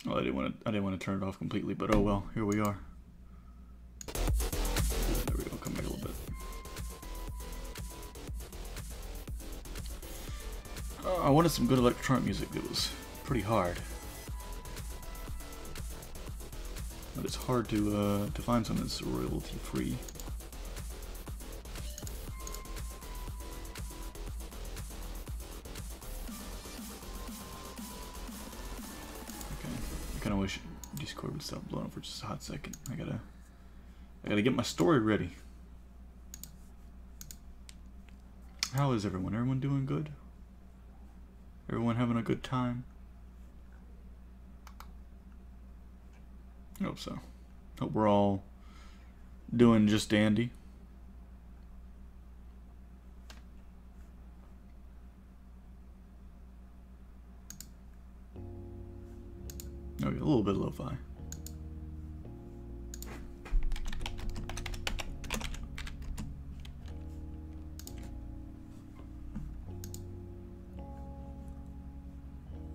Well, I didn't want to turn it off completely, but oh well, here we are. There we go, come back a little bit. I wanted some good electronic music. It was pretty hard, but it's hard to find something that's royalty free. I kinda wish Discord would stop blowing up for just a hot second. I gotta get my story ready. How is everyone? Everyone doing good? Everyone having a good time? I hope so. Hope we're all doing just dandy. Okay, a little bit of lo-fi.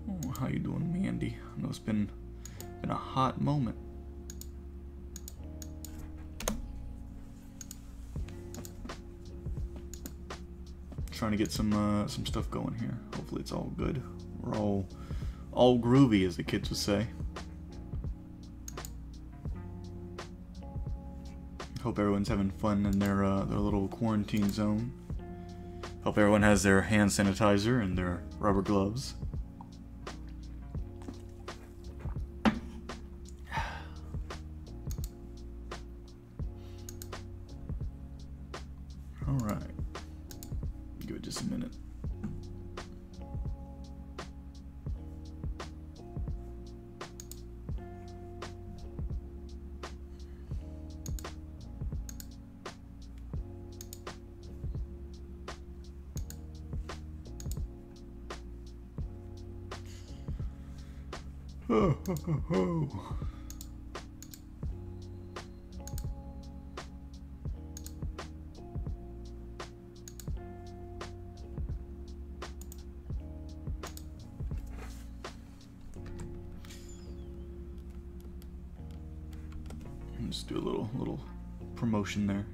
Oh, how you doing, Mandy? I know it's been a hot moment. Trying to get some stuff going here. Hopefully it's all good. We're all groovy, as the kids would say. Hope everyone's having fun in their little quarantine zone. Hope everyone has their hand sanitizer and their rubber gloves. Alright. Give it just a minute. Oh, ho, ho, ho. Just do a little promotion there.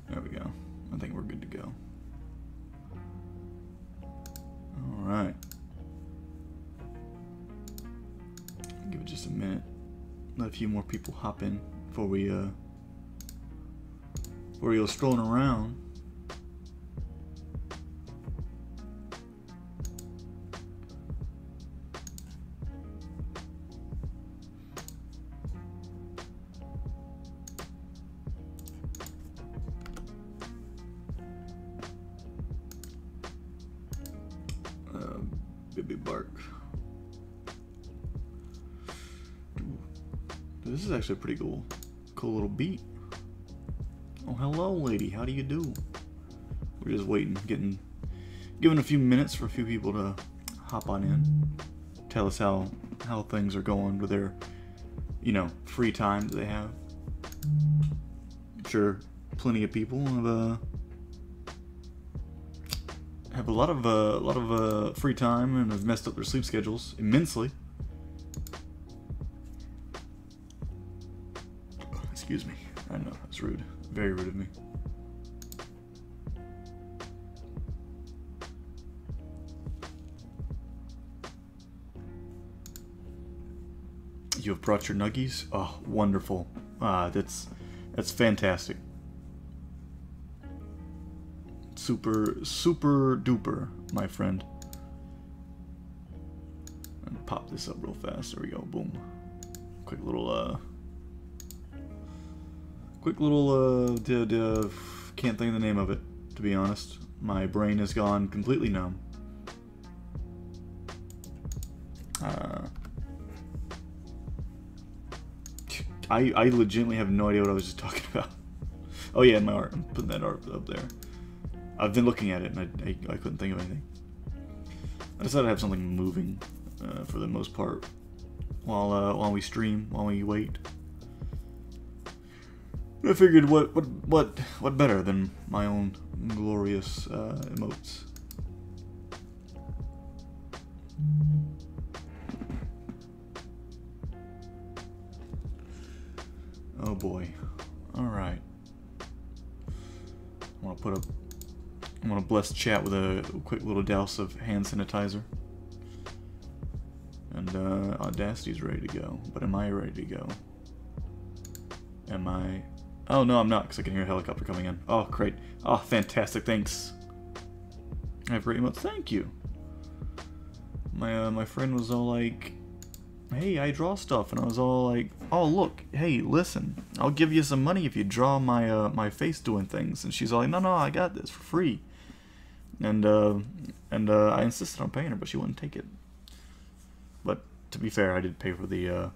There we go. I think we're good to go. All right. Give it just a minute. Let a few more people hop in before we go strolling around. Baby bark. This is actually a pretty cool little beat. Oh, hello, lady. How do you do? We're just waiting, giving a few minutes for a few people to hop on in, tell us how things are going with their, free time that they have. I'm sure plenty of people have a lot of free time and have messed up their sleep schedules immensely. Excuse me. I know, that's rude. Very rude of me. You have brought your nuggies? Oh, wonderful. That's fantastic. Super duper, my friend. And pop this up real fast. There we go. Boom. Quick little can't think of the name of it, to be honest. My brain has gone completely numb. I legitimately have no idea what I was just talking about. Oh yeah, my art. I'm putting that art up there. I've been looking at it and I couldn't think of anything. I decided to have something moving for the most part while we stream, while we wait. I figured what better than my own glorious emotes. Oh boy. Alright. I'm gonna bless chat with a quick little douse of hand sanitizer. And Audacity's ready to go. But am I ready to go? Am I? Oh no, I'm not, because I can hear a helicopter coming in. Oh great. Oh fantastic, thanks. I have great emotes. Thank you. My friend was all like, hey, I draw stuff, and I was all like, oh look, hey, listen, I'll give you some money if you draw my my face doing things. And she's all like, no, I got this for free. And I insisted on paying her, but she wouldn't take it. But to be fair, I did pay for the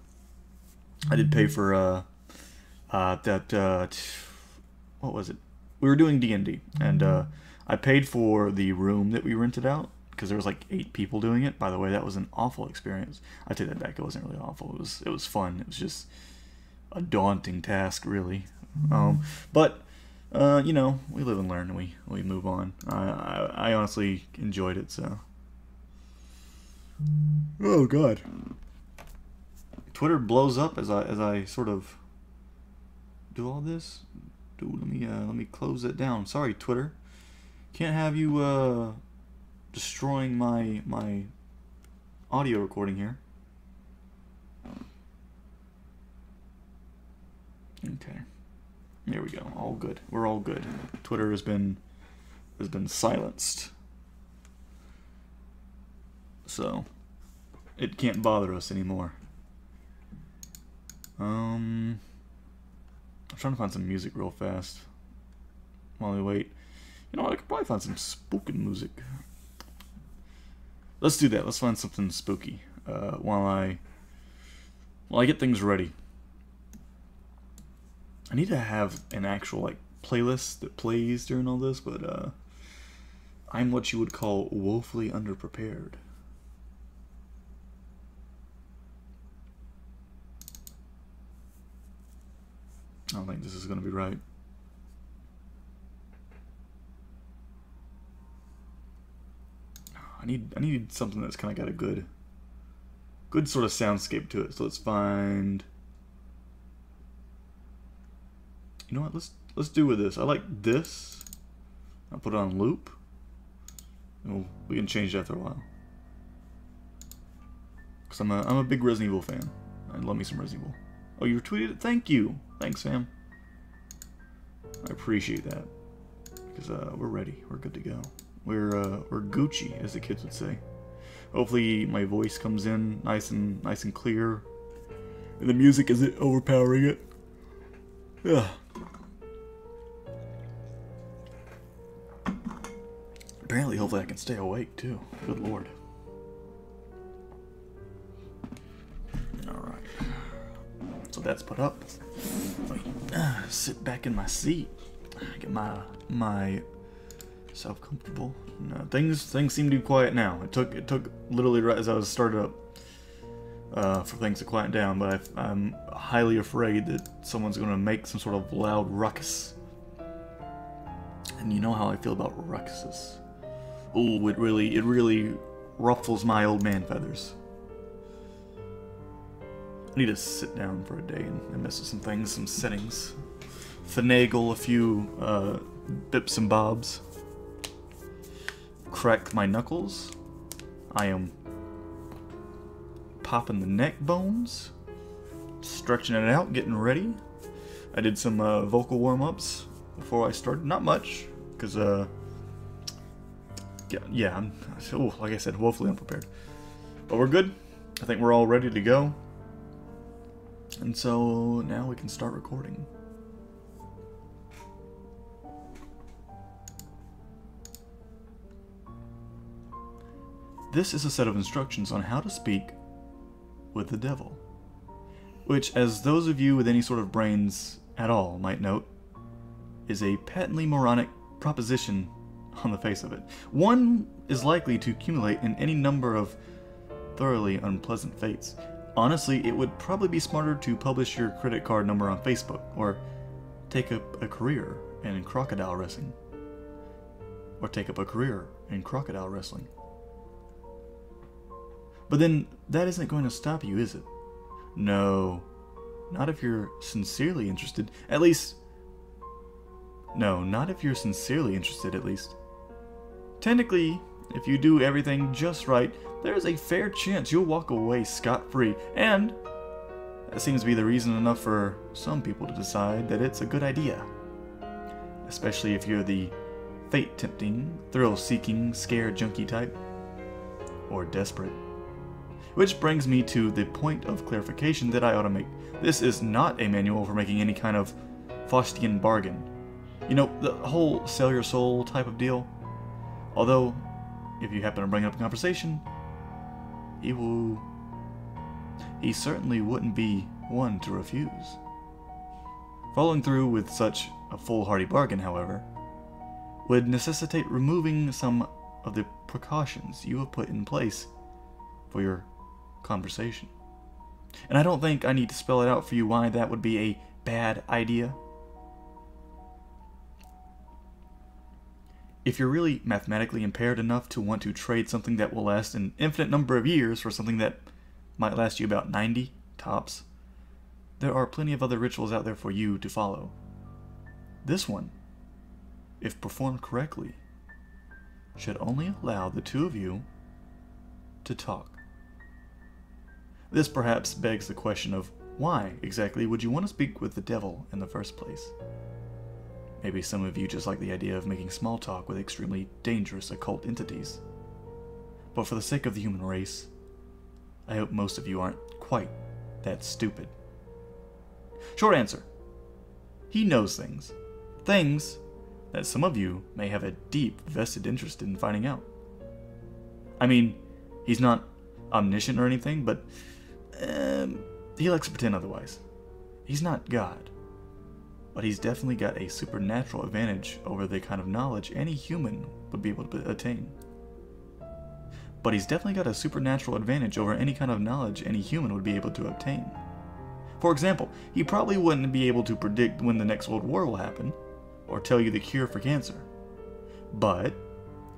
what was it? We were doing D&D, and I paid for the room that we rented out, because there was like 8 people doing it. By the way, that was an awful experience. I take that back. It wasn't really awful. It was fun. It was just a daunting task, really. But you know, we live and learn, and we move on. I honestly enjoyed it. So. Oh God. Twitter blows up as I sort of do all this. Dude, let me close it down. Sorry, Twitter. Can't have you destroying my audio recording here. Okay. There we go. All good. We're all good. Twitter has been silenced. So it can't bother us anymore. I'm trying to find some music real fast while we wait. You know what, I could probably find some spooky music. Let's do that. Let's find something spooky while I get things ready. I need to have an actual like playlist that plays during all this, but I'm what you would call woefully underprepared. I don't think this is going to be right. I need something that's kind of got a good sort of soundscape to it. So let's find. You know what? Let's do with this. I like this. I'll put it on loop. And we can change it after a while. Cause I'm a big Resident Evil fan. I love me some Resident Evil. Oh, you retweeted it? Thank you. Thanks, fam. I appreciate that. Because we're ready. We're good to go. We're Gucci, as the kids would say. Hopefully my voice comes in nice and clear. And the music isn't overpowering it. Yeah. Apparently, hopefully I can stay awake too. Good lord. Alright. So that's put up. Sit back in my seat. Get my self comfortable. No, things seem to be quiet now. It took literally right as I was started up for things to quiet down, but I'm highly afraid that someone's going to make some sort of loud ruckus. And you know how I feel about ruckuses. Ooh, it really ruffles my old man feathers. I need to sit down for a day and mess with some things, some settings. Finagle a few bips and bobs. Crack my knuckles. I am popping the neck bones. Stretching it out, getting ready. I did some vocal warm-ups before I started. Not much, because yeah, I'm like I said, woefully unprepared. But we're good. I think we're all ready to go. And so now we can start recording. This is a set of instructions on how to speak with the devil, which, as those of you with any sort of brains at all might note, is a patently moronic proposition on the face of it. One is likely to accumulate in any number of thoroughly unpleasant fates. Honestly, it would probably be smarter to publish your credit card number on Facebook, or take up a career in crocodile wrestling. But then, that isn't going to stop you, is it? No. Not if you're sincerely interested. At least... No, not if you're sincerely interested, at least. Technically, if you do everything just right, there's a fair chance you'll walk away scot-free, and that seems to be the reason enough for some people to decide that it's a good idea. Especially if you're the fate-tempting, thrill-seeking, scare junkie type. Or desperate. Which brings me to the point of clarification that I ought to make. This is not a manual for making any kind of Faustian bargain. You know, the whole sell your soul type of deal. Although, if you happen to bring it up in conversation, he certainly wouldn't be one to refuse. Following through with such a foolhardy bargain, however, would necessitate removing some of the precautions you have put in place for your conversation. And I don't think I need to spell it out for you why that would be a bad idea. If you're really mathematically impaired enough to want to trade something that will last an infinite number of years for something that might last you about 90, tops, there are plenty of other rituals out there for you to follow. This one, if performed correctly, should only allow the two of you to talk. This perhaps begs the question of why exactly would you want to speak with the devil in the first place? Maybe some of you just like the idea of making small talk with extremely dangerous occult entities. But for the sake of the human race, I hope most of you aren't quite that stupid. Short answer. He knows things. Things that some of you may have a deep vested interest in finding out. I mean, he's not omniscient or anything, but he likes to pretend otherwise. He's not God. But he's definitely got a supernatural advantage over the kind of knowledge any human would be able to attain. For example, he probably wouldn't be able to predict when the next world war will happen, or tell you the cure for cancer. But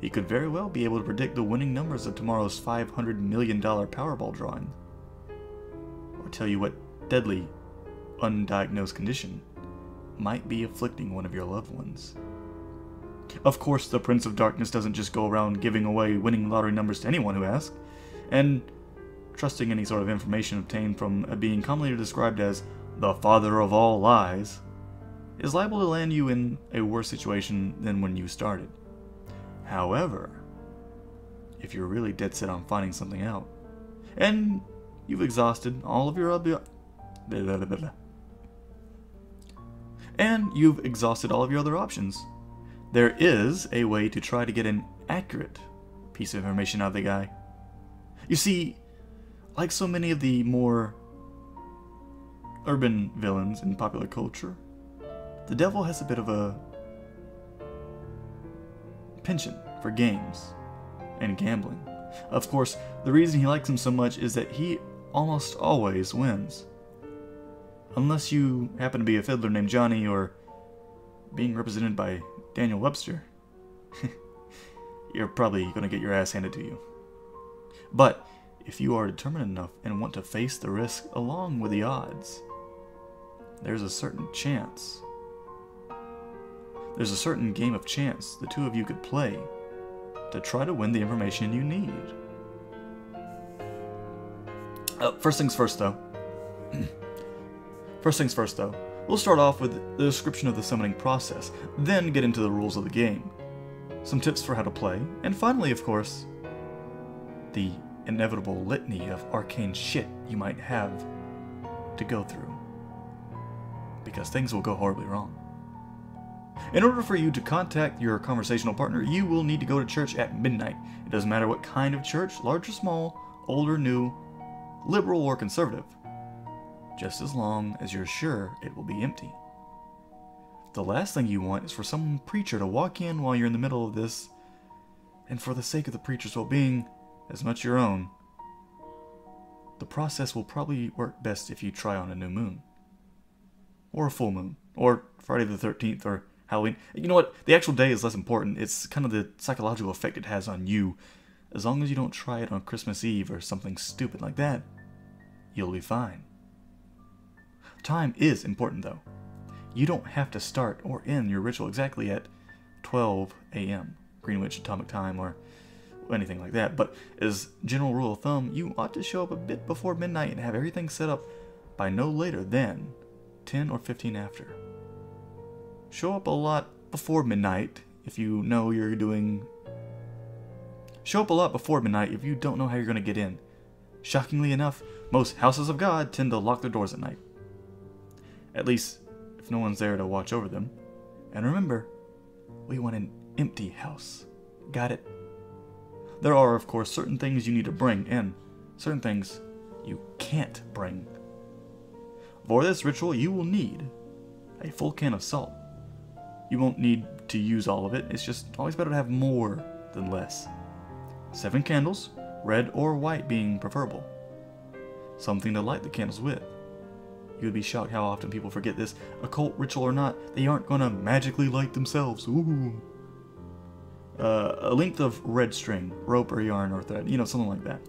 he could very well be able to predict the winning numbers of tomorrow's $500 million Powerball drawing, or tell you what deadly, undiagnosed condition might be afflicting one of your loved ones. Of course, the Prince of Darkness doesn't just go around giving away winning lottery numbers to anyone who asks, and trusting any sort of information obtained from a being commonly described as the father of all lies is liable to land you in a worse situation than when you started. However, if you're really dead set on finding something out, and you've exhausted all of your other options, there is a way to try to get an accurate piece of information out of the guy. You see, like so many of the more urban villains in popular culture, the devil has a bit of a penchant for games and gambling. Of course, the reason he likes him so much is that he almost always wins. Unless you happen to be a fiddler named Johnny or being represented by Daniel Webster, you're probably going to get your ass handed to you. But if you are determined enough and want to face the risk along with the odds, there's a certain chance. There's a certain game of chance the two of you could play to try to win the information you need. First things first, though. We'll start off with the description of the summoning process, then get into the rules of the game, some tips for how to play, and finally, of course, the inevitable litany of arcane shit you might have to go through. Because things will go horribly wrong. In order for you to contact your conversational partner, you will need to go to church at midnight. It doesn't matter what kind of church, large or small, old or new, liberal or conservative, just as long as you're sure it will be empty. The last thing you want is for some preacher to walk in while you're in the middle of this, and for the sake of the preacher's well-being, as much your own, the process will probably work best if you try on a new moon. Or a full moon. Or Friday the 13th, or Halloween. You know what? The actual day is less important. It's kind of the psychological effect it has on you. As long as you don't try it on Christmas Eve or something stupid like that, you'll be fine. Time is important, though. You don't have to start or end your ritual exactly at 12 a.m. Greenwich Atomic Time or anything like that, but as general rule of thumb, you ought to show up a bit before midnight and have everything set up by no later than 10 or 15 after. Show up a lot before midnight if you know you're doing... Show up a lot before midnight if you don't know how you're going to get in. Shockingly enough, most houses of God tend to lock their doors at night. At least, if no one's there to watch over them. And remember, we want an empty house. Got it? There are, of course, certain things you need to bring, and certain things you can't bring. For this ritual, you will need a full can of salt. You won't need to use all of it, it's just always better to have more than less. 7 candles, red or white being preferable. Something to light the candles with. You would be shocked how often people forget this. Occult ritual or not, they aren't going to magically light themselves. Ooh. A length of red string, rope or yarn or thread, something like that.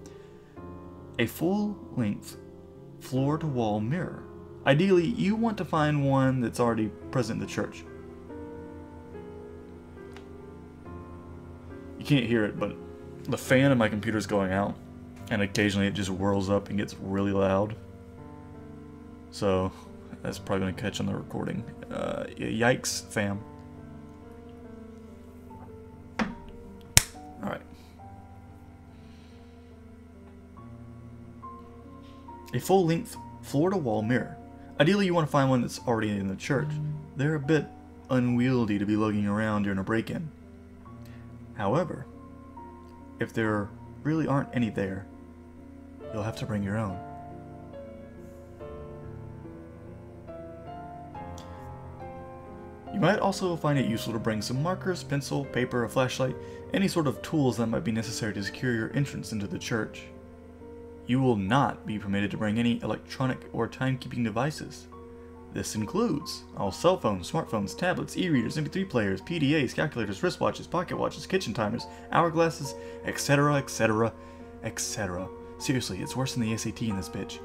A full-length floor-to-wall mirror. Ideally, you want to find one that's already present in the church. You can't hear it, but the fan in my computer is going out, and occasionally it just whirls up and gets really loud. So, that's probably going to catch on the recording. Yikes, fam. Alright. A full-length floor-to-wall mirror. Ideally, you want to find one that's already in the church. They're a bit unwieldy to be lugging around during a break-in. However, if there really aren't any there, you'll have to bring your own. You might also find it useful to bring some markers, pencil, paper, a flashlight, any sort of tools that might be necessary to secure your entrance into the church. You will not be permitted to bring any electronic or timekeeping devices. This includes all cell phones, smartphones, tablets, e-readers, MP3 players, PDAs, calculators, wristwatches, pocket watches, kitchen timers, hourglasses, etc., etc., etc. Seriously, it's worse than the SAT in this bitch.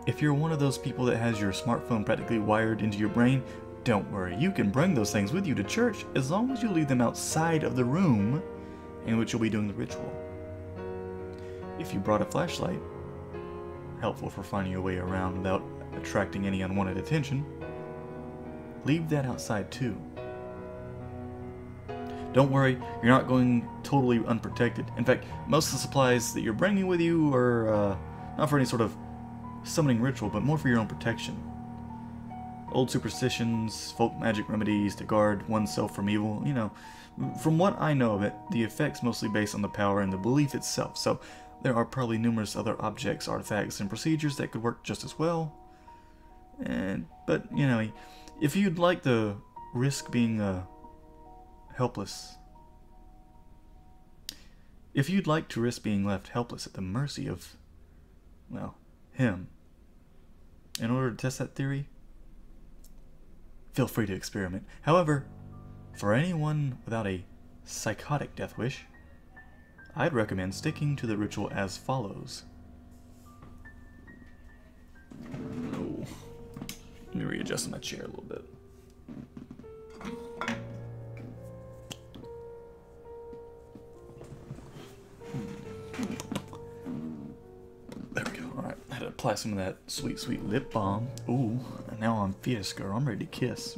If you're one of those people that has your smartphone practically wired into your brain, don't worry, you can bring those things with you to church as long as you leave them outside of the room in which you'll be doing the ritual. If you brought a flashlight, helpful for finding your way around without attracting any unwanted attention, leave that outside too. Don't worry, you're not going totally unprotected. In fact, most of the supplies that you're bringing with you are not for any sort of summoning ritual, but more for your own protection. Old superstitions, folk magic remedies to guard oneself from evil, From what I know of it, the effect's mostly based on the power and the belief itself, so there are probably numerous other objects, artifacts, and procedures that could work just as well. But, if you'd like to risk being helpless... If you'd like to risk being left helpless at the mercy of, well, him, in order to test that theory, feel free to experiment. However, for anyone without a psychotic death wish, I'd recommend sticking to the ritual as follows. Oh, let me readjust my chair a little bit. There we go. Alright, I had to apply some of that sweet, sweet lip balm. Ooh, and now I'm fierce, girl. I'm ready to kiss.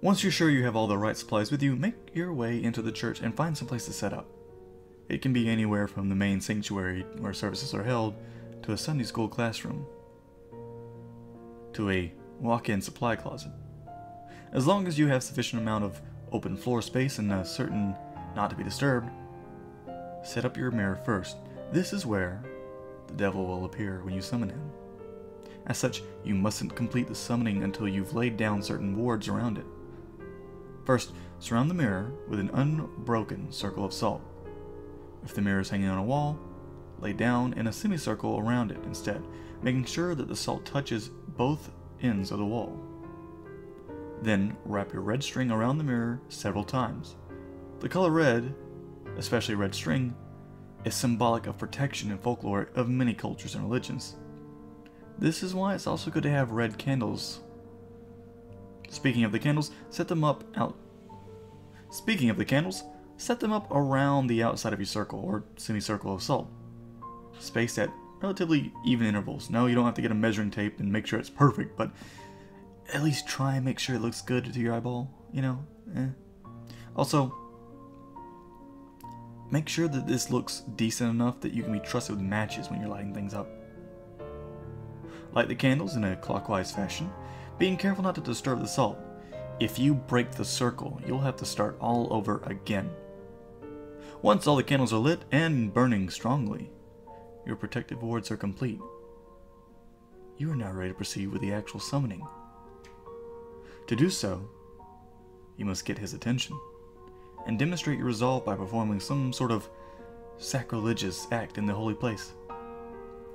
Once you're sure you have all the right supplies with you, make your way into the church and find some place to set up. It can be anywhere from the main sanctuary where services are held, to a Sunday school classroom, to a walk-in supply closet. As long as you have sufficient amount of open floor space and a certain not to be disturbed, set up your mirror first. This is where the devil will appear when you summon him. As such, you mustn't complete the summoning until you've laid down certain wards around it. First, surround the mirror with an unbroken circle of salt. If the mirror is hanging on a wall, lay down in a semicircle around it instead, making sure that the salt touches both ends of the wall. Then, wrap your red string around the mirror several times. The color red, especially red string, is symbolic of protection in folklore of many cultures and religions. This is why it's also good to have red candles. Speaking of the candles, set them up around the outside of your circle, or semicircle of salt, spaced at relatively even intervals. No, you don't have to get a measuring tape and make sure it's perfect, but at least try and make sure it looks good to your eyeball, you know? Also, make sure that this looks decent enough that you can be trusted with matches when you're lighting things up. Light the candles in a clockwise fashion, being careful not to disturb the salt. If you break the circle, you'll have to start all over again. Once all the candles are lit and burning strongly, your protective wards are complete. You are now ready to proceed with the actual summoning. To do so, you must get his attention, and demonstrate your resolve by performing some sort of sacrilegious act in the holy place.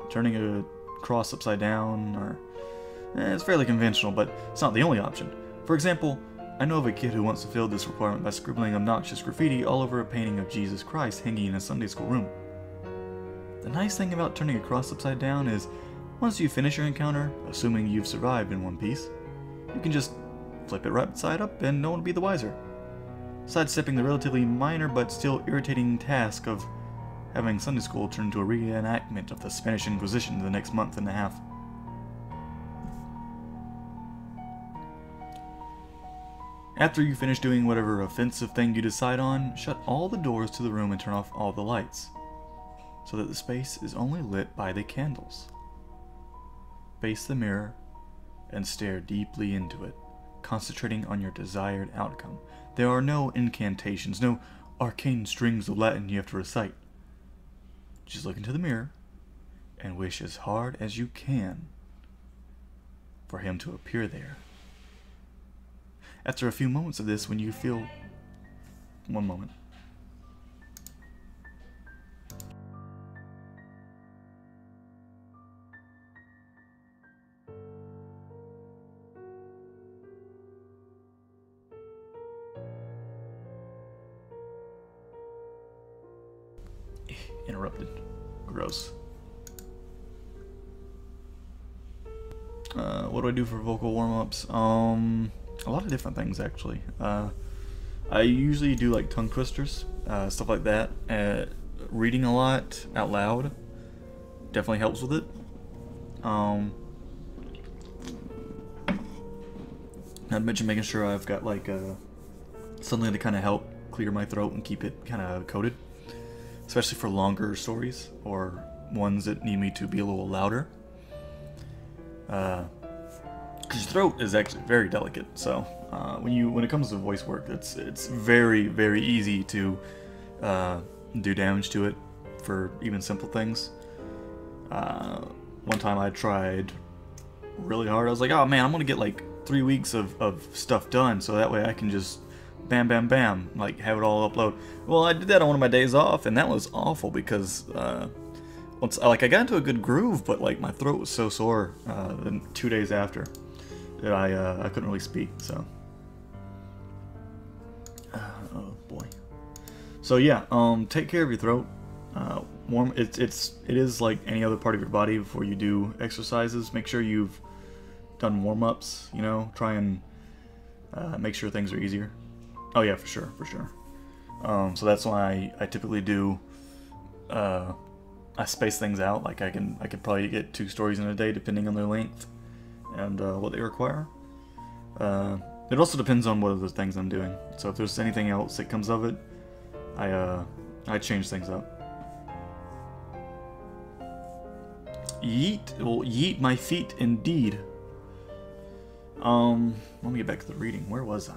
Turning a cross upside down, or it's fairly conventional, but it's not the only option. For example, I know of a kid who once fulfilled this requirement by scribbling obnoxious graffiti all over a painting of Jesus Christ hanging in a Sunday school room. The nice thing about turning a cross upside down is, once you finish your encounter, assuming you've survived in one piece, you can just flip it right side up and no one will be the wiser. Sidestepping the relatively minor but still irritating task of having Sunday school turn into a reenactment of the Spanish Inquisition the next month and a half. After you finish doing whatever offensive thing you decide on, shut all the doors to the room and turn off all the lights, so that the space is only lit by the candles. Face the mirror and stare deeply into it, concentrating on your desired outcome. There are no incantations, no arcane strings of Latin you have to recite. Just look into the mirror and wish as hard as you can for him to appear there. After a few moments of this, when you feel... One moment. Interrupted. Gross. What do I do for vocal warm-ups? A lot of different things, actually. I usually do like tongue twisters, stuff like that. Reading a lot out loud definitely helps with it. Not to mention making sure I've got like something to kind of help clear my throat and keep it kind of coated, especially for longer stories or ones that need me to be a little louder. Because your throat is actually very delicate, so when it comes to voice work, it's very, very easy to do damage to it for even simple things. One time I tried really hard. I was like, oh man, I'm gonna get like 3 weeks of stuff done, so that way I can just bam, bam, bam, like have it all upload. Well, I did that on one of my days off, and that was awful because once like I got into a good groove, but like my throat was so sore then 2 days after that I couldn't really speak. So oh boy. So yeah, take care of your throat. Warm. It is like any other part of your body. Before you do exercises, make sure you've done warm-ups. You know, try and make sure things are easier. Oh yeah, for sure. So that's why I typically do. I space things out. Like I could probably get 2 stories in a day, depending on their length and what they require. It also depends on what other things I'm doing. So if there's anything else that comes of it, I change things up. Yeet, well, yeet my feet indeed. Let me get back to the reading. Where was I?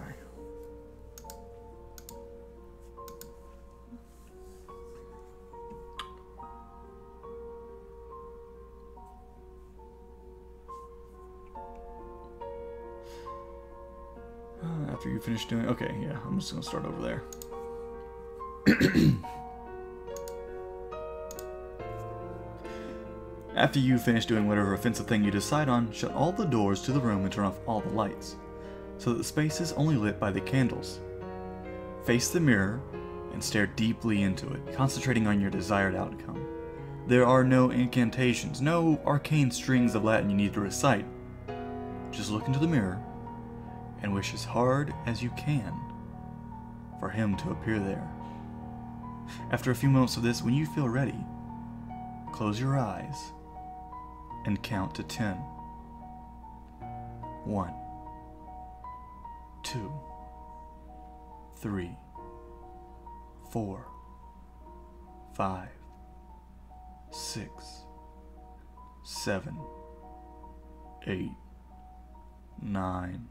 After you finish doing... Okay, yeah, I'm just going to start over there. After you finish doing whatever offensive thing you decide on, shut all the doors to the room and turn off all the lights, so that the space is only lit by the candles. Face the mirror and stare deeply into it, concentrating on your desired outcome. There are no incantations, no arcane strings of Latin you need to recite. Just look into the mirror and wish as hard as you can for him to appear there. After a few moments of this, when you feel ready, close your eyes and count to 10. 1, 2, 3, 4, 5, 6, 7, 8, 9,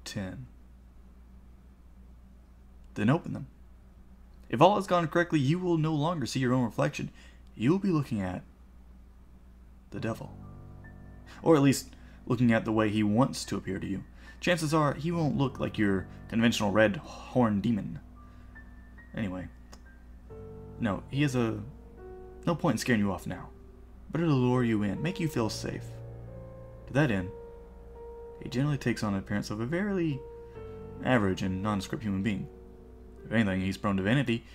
10. Then open them. If all has gone correctly, you will no longer see your own reflection. You will be looking at the devil. Or at least looking at the way he wants to appear to you. Chances are he won't look like your conventional red horned demon. Anyway. No, he has no point in scaring you off now. But it'll lure you in, make you feel safe. To that end, he generally takes on the appearance of a fairly average and nondescript human being. If anything, he's prone to vanity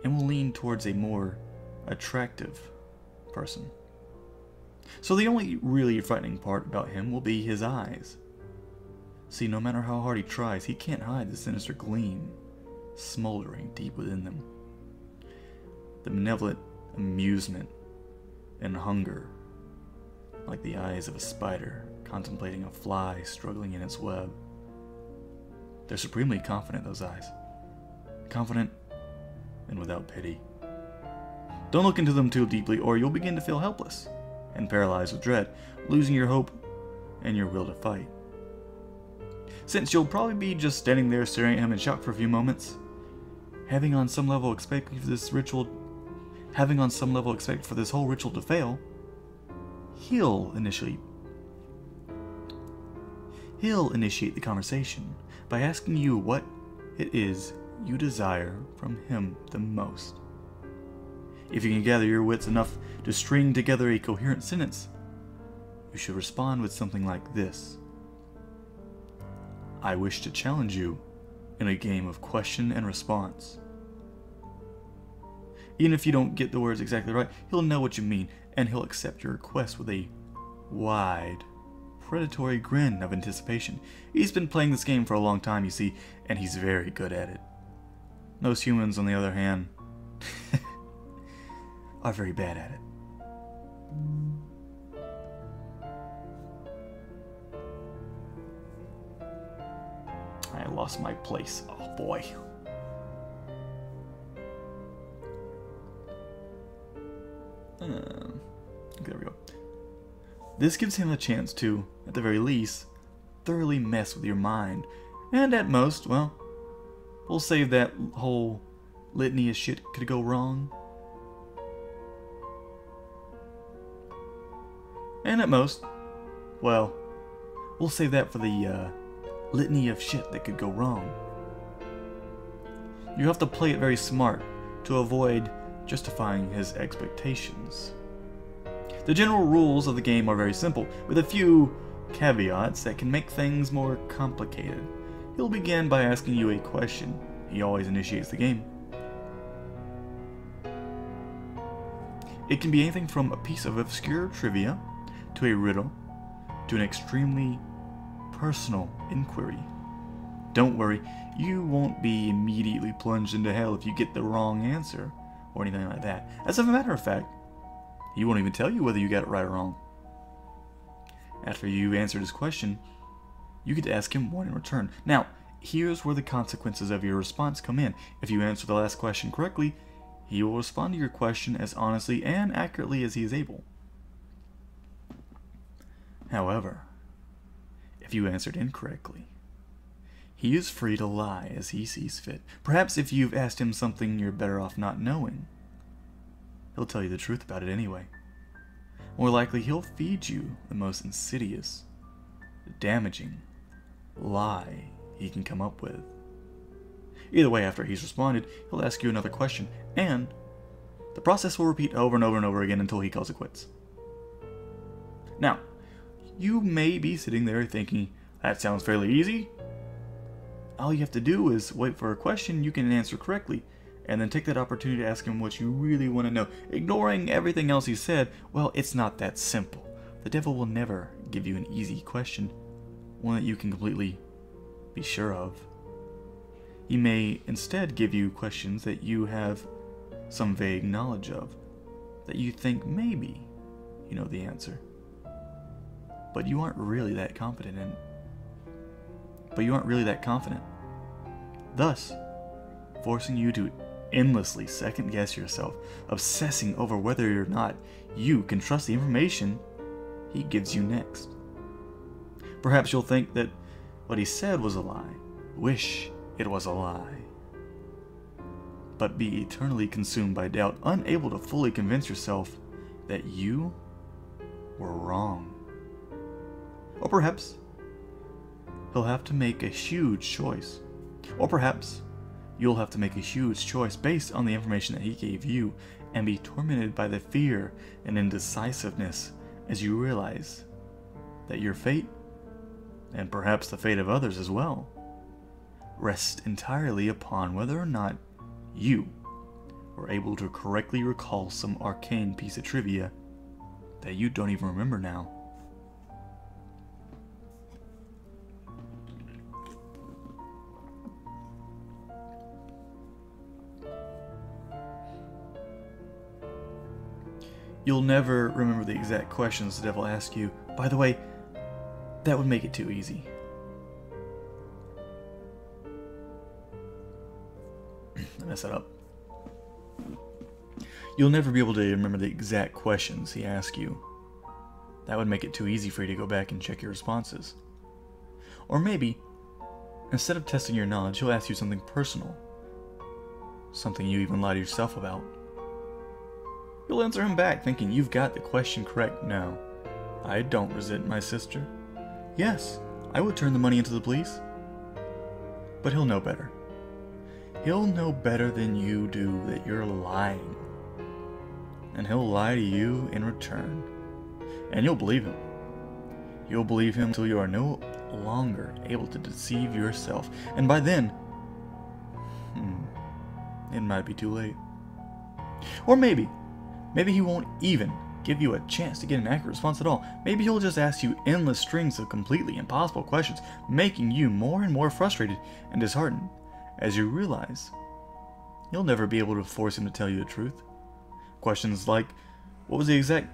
and will lean towards a more attractive person. So the only really frightening part about him will be his eyes. See, no matter how hard he tries, he can't hide the sinister gleam smoldering deep within them. The malevolent amusement and hunger, like the eyes of a spider contemplating a fly struggling in its web. They're supremely confident, those eyes. Confident and without pity. Don't look into them too deeply, or you'll begin to feel helpless and paralyzed with dread, losing your hope and your will to fight. Since you'll probably be just standing there staring at him in shock for a few moments, having on some level expected for this whole ritual to fail, he'll initiate the conversation by asking you what it is you desire from him the most. If you can gather your wits enough to string together a coherent sentence, you should respond with something like this. I wish to challenge you in a game of question and response. Even if you don't get the words exactly right, he'll know what you mean, and he'll accept your request with a wide, predatory grin of anticipation. He's been playing this game for a long time, you see, and he's very good at it. Most humans, on the other hand, are very bad at it. I lost my place. Oh boy. There we go. This gives him a chance to, at the very least, thoroughly mess with your mind. And at most, well, we'll save that whole litany of shit could go wrong. And at most, well, we'll save that for the litany of shit that could go wrong. You have to play it very smart to avoid justifying his expectations. The general rules of the game are very simple, with a few caveats that can make things more complicated. He'll begin by asking you a question. He always initiates the game. It can be anything from a piece of obscure trivia, to a riddle, to an extremely personal inquiry. Don't worry, you won't be immediately plunged into hell if you get the wrong answer, or anything like that. As a matter of fact, he won't even tell you whether you got it right or wrong. After you've answered his question, you get to ask him one in return. Now, here's where the consequences of your response come in. If you answer the last question correctly, he will respond to your question as honestly and accurately as he is able. However, if you answered incorrectly, he is free to lie as he sees fit. Perhaps if you've asked him something you're better off not knowing, he'll tell you the truth about it anyway. More likely, he'll feed you the most insidious, damaging lie he can come up with. Either way, after he's responded, he'll ask you another question, and the process will repeat over and over and over again until he calls it quits. Now, you may be sitting there thinking, that sounds fairly easy. All you have to do is wait for a question you can answer correctly, and then take that opportunity to ask him what you really want to know. Ignoring everything else he said, well, it's not that simple. The devil will never give you an easy question, one that you can completely be sure of. He may instead give you questions that you have some vague knowledge of, that you think maybe you know the answer, but you aren't really that confident in. Thus, forcing you to endlessly second guess yourself, obsessing over whether or not you can trust the information he gives you next. Perhaps you'll think that what he said was a lie, wish it was a lie, but be eternally consumed by doubt, unable to fully convince yourself that you were wrong. Or perhaps he'll have to make a huge choice. Or perhaps you'll have to make a huge choice based on the information that he gave you, and be tormented by the fear and indecisiveness as you realize that your fate, and perhaps the fate of others as well, rests entirely upon whether or not you were able to correctly recall some arcane piece of trivia that you don't even remember now. You'll never remember the exact questions the devil asked you. By the way, that would make it too easy. I messed that up. You'll never be able to remember the exact questions he asked you. That would make it too easy for you to go back and check your responses. Or maybe, instead of testing your knowledge, he'll ask you something personal. Something you even lie to yourself about. You'll answer him back thinking you've got the question correct. No, I don't resent my sister. Yes, I would turn the money into the police. But he'll know better. He'll know better than you do that you're lying. And he'll lie to you in return. And you'll believe him. You'll believe him until you are no longer able to deceive yourself. And by then, it might be too late. Or maybe he won't even give you a chance to get an accurate response at all. Maybe he'll just ask you endless strings of completely impossible questions, making you more and more frustrated and disheartened as you realize you'll never be able to force him to tell you the truth. Questions like, what was the exact...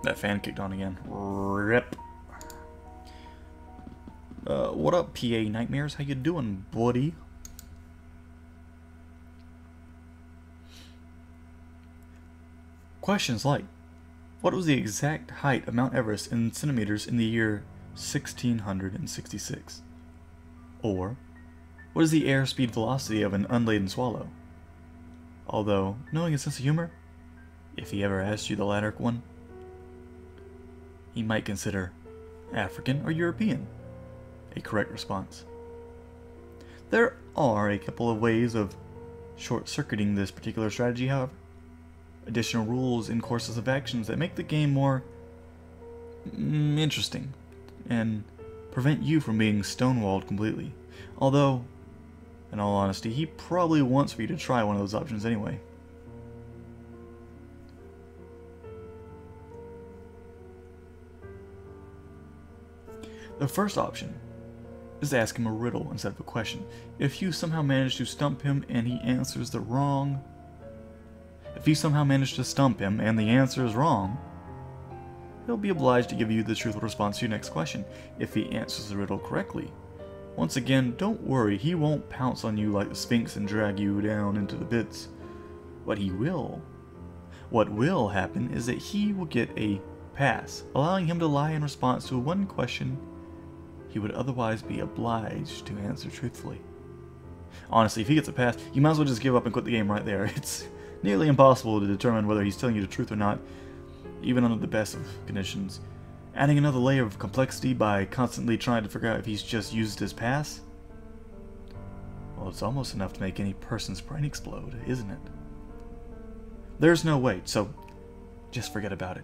That fan kicked on again. Rip. What up, PA Nightmares? How you doing, buddy? Questions like, what was the exact height of Mount Everest in centimeters in the year 1666? Or, what is the airspeed velocity of an unladen swallow? Although, knowing his sense of humor, if he ever asked you the latter one, he might consider African or European a correct response. There are a couple of ways of short-circuiting this particular strategy, however. Additional rules and courses of actions that make the game more interesting and prevent you from being stonewalled completely. Although, in all honesty, he probably wants for you to try one of those options anyway. The first option is to ask him a riddle instead of a question. If you somehow manage to stump him and he answers the wrong... If you somehow manage to stump him and the answer is wrong, he'll be obliged to give you the truthful response to your next question if he answers the riddle correctly. Once again, don't worry, he won't pounce on you like the Sphinx and drag you down into the pits. What will happen is that he will get a pass, allowing him to lie in response to one question he would otherwise be obliged to answer truthfully. Honestly, if he gets a pass, you might as well just give up and quit the game right there. It's nearly impossible to determine whether he's telling you the truth or not, even under the best of conditions. Adding another layer of complexity by constantly trying to figure out if he's just used his pass? Well, it's almost enough to make any person's brain explode, isn't it? There's no wait, so just forget about it.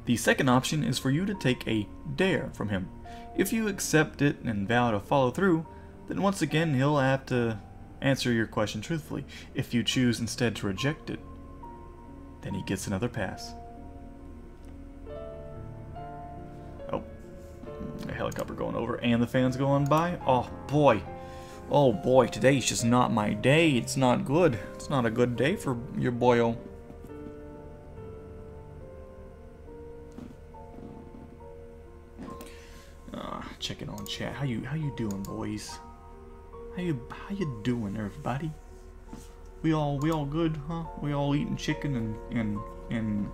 The second option is for you to take a dare from him. If you accept it and vow to follow through, then once again he'll have to answer your question truthfully. If you choose instead to reject it, then he gets another pass. Oh, a helicopter going over and the fans going by. Oh boy, today's just not my day. It's not good. It's not a good day for your boyo. Checking on chat. How you doing, boys? How you doing, everybody? We all good, huh? We all eating chicken and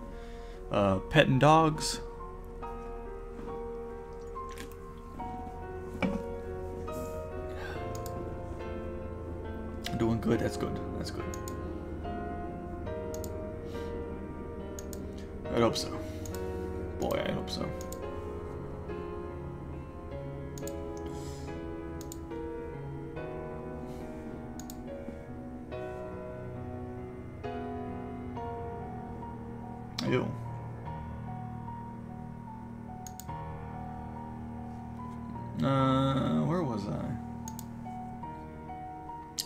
petting dogs. Doing good. That's good. That's good. I hope so. Boy, I hope so. Ew. Where was I?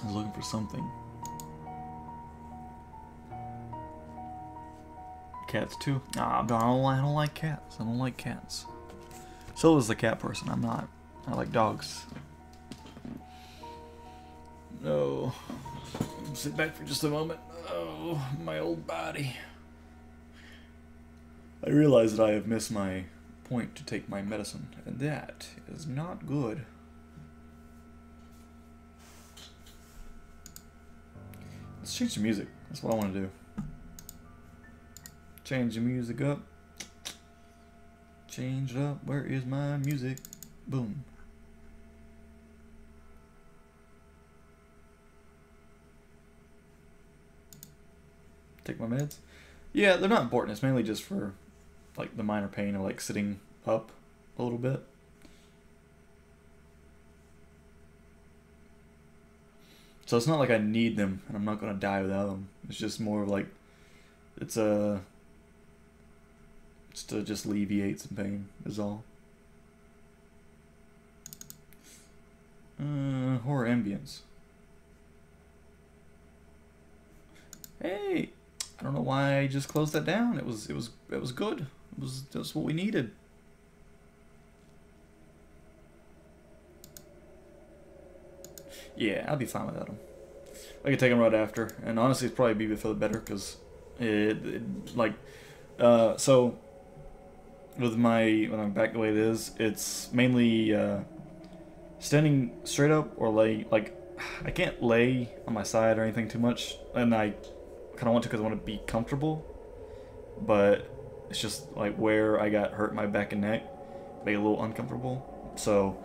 I was looking for something. Cats too? Nah, I don't like cats. I don't like cats. So is the cat person. I'm not. I like dogs. No. Sit back for just a moment. Oh, my old body. I realize that I have missed my point to take my medicine, and that is not good. Let's change the music. That's what I want to do. Change the music up. Change it up. Where is my music? Boom. Take my meds? Yeah, they're not important. It's mainly just for like the minor pain of like sitting up a little bit. So it's not like I need them and I'm not gonna die without them. It's just more of like it's to just alleviate some pain is all. Horror ambience. Hey, I don't know why I just closed that down. It was good. That's what we needed. Yeah, I'll be fine without him. I could take him right after, and honestly, it'd probably be for the better because so with when I'm back the way it is, it's mainly standing straight up or lay. Like I can't lay on my side or anything too much, and I kind of want to because I want to be comfortable, but it's just like where I got hurt my back and neck made it a little uncomfortable. So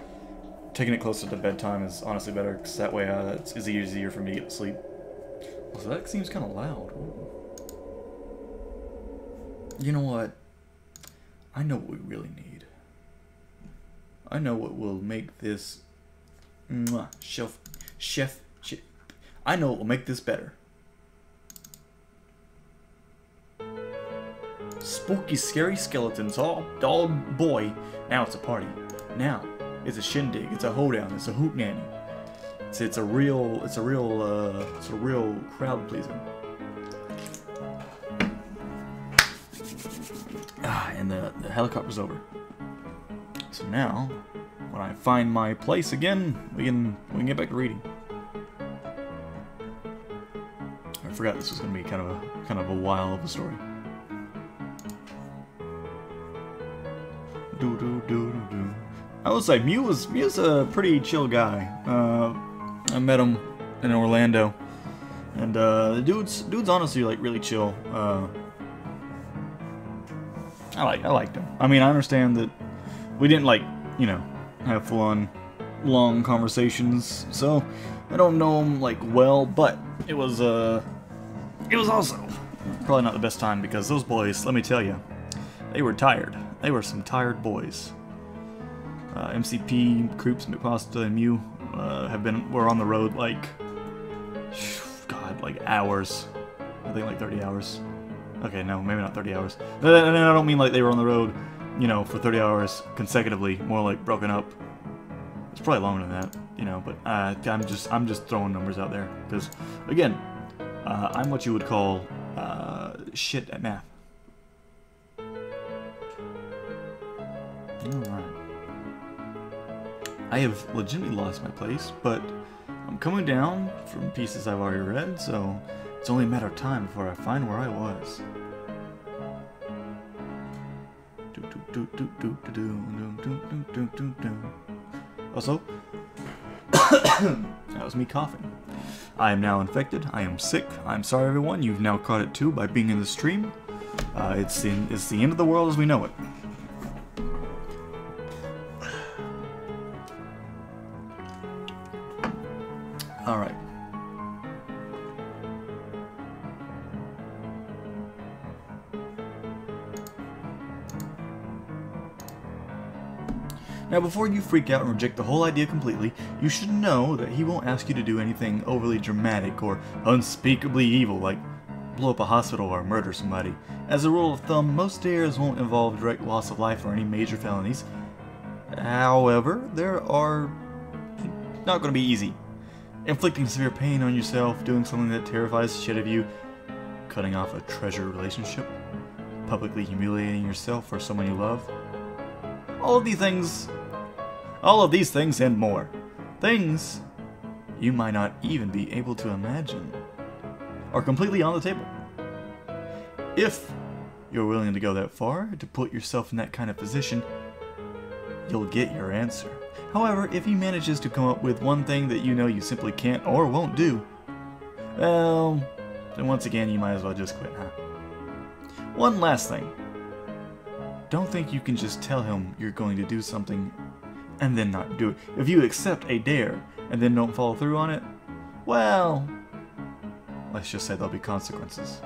taking it closer to bedtime is honestly better because that way it's easier for me to get to sleep. So that seems kind of loud. Ooh. You know what? I know what we really need. I know what will make this Chef. I know what will make this better. Spooky, scary skeletons. Oh boy. Now it's a party. Now it's a shindig. It's a hoedown. It's a hootenanny. It's a real crowd pleaser. And the helicopter's over. So now, when I find my place again, we can get back to reading. I forgot this was gonna be kind of a while of a story. I will say Mew's a pretty chill guy. I met him in Orlando, and the dude's honestly like really chill. I liked him. I mean, I understand that we didn't have full-on long conversations, so I don't know him like well, but it was also probably not the best time because those boys, let me tell you, they were tired. They were some tired boys. MCP, Croops, McPasta, and Mew were on the road like hours. I think like 30 hours. Okay, no, maybe not 30 hours. And I don't mean like they were on the road, for 30 hours consecutively. More like broken up. It's probably longer than that, but I'm just throwing numbers out there because, again, I'm what you would call shit at math. Alright. I have legitimately lost my place, but I'm coming down from pieces I've already read, so it's only a matter of time before I find where I was. Also, that was me coughing. I am now infected. I am sick. I'm sorry, everyone. You've now caught it too by being in the stream. It's the end of the world as we know it. All right. Now, before you freak out and reject the whole idea completely, you should know that he won't ask you to do anything overly dramatic or unspeakably evil, like blow up a hospital or murder somebody. As a rule of thumb, most dares won't involve direct loss of life or any major felonies. However, there are not going to be easy. Inflicting severe pain on yourself, doing something that terrifies the shit out of you, cutting off a treasured relationship, publicly humiliating yourself or someone you love. All of these things and more. Things you might not even be able to imagine are completely on the table. If you're willing to go that far, to put yourself in that kind of position, you'll get your answer. However, if he manages to come up with one thing that you know you simply can't or won't do, well, then once again you might as well just quit, huh? One last thing. Don't think you can just tell him you're going to do something and then not do it. If you accept a dare and then don't follow through on it, well, let's just say there'll be consequences.